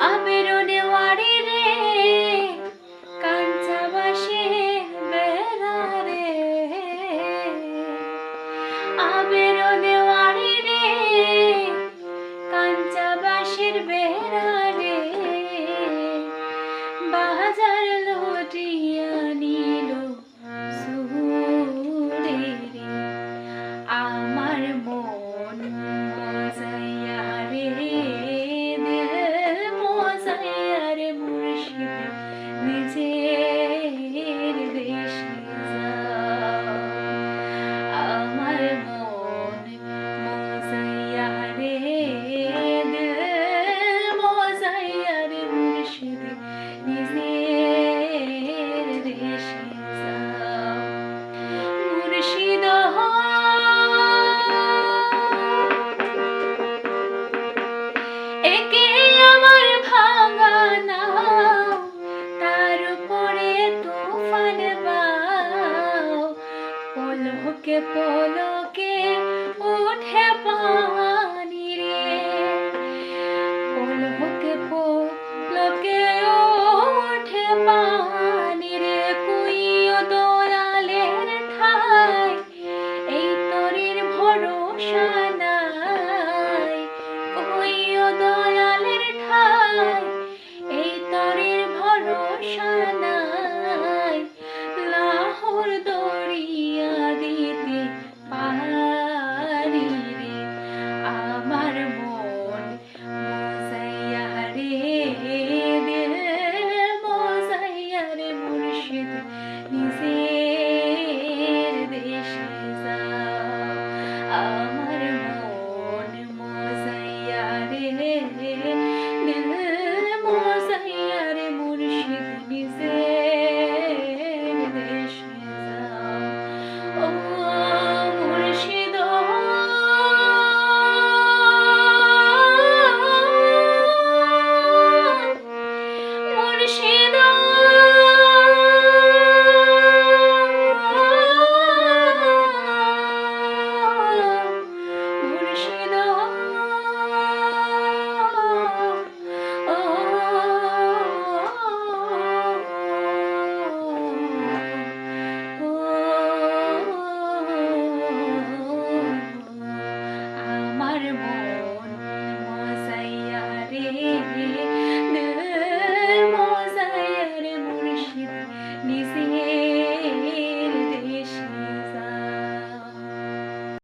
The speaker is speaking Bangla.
আবেরনে ওয়ারি রে কাঞ্চা বাসে বেড়া রে আবেরনে ওয়ারি রে কাঞ্চা বাসের বেড়া রে বাজার লটিয়া নিল সুরে রে আমার মন মজাইয়া রে দিল মজাইয়া রে মুর্শিদ নিজের দেশে যাও আমার মন মজাইয়া রে দিল মজাইয়া রে মুর্শিদ নিজের দেশে যাও মুর্শিদ একে আমার ভাঙা নাও তার উপরে তুফান বাও পলকে পলকে উঠে পানি রে পলকে পলকে উঠে পানি রে কুইও দয়ালের ঠাই এই তরির ভরসা নাই কুইও দয়ালের ঠাই এই তরির ভরসা নাই লাহোর দরিয়া দিতে পারি রে আমার মন মজাইয়া রে দিল মজাইয়া রে মুর্শিদ নিজের দেশে যাও আমার মন মজাইয়া রে দিল মজাইয়া রে মুর্শিদ নিজের দেশে যাও ও মুর্শিদ মুর্শিদ মুর্শিদ আমার মন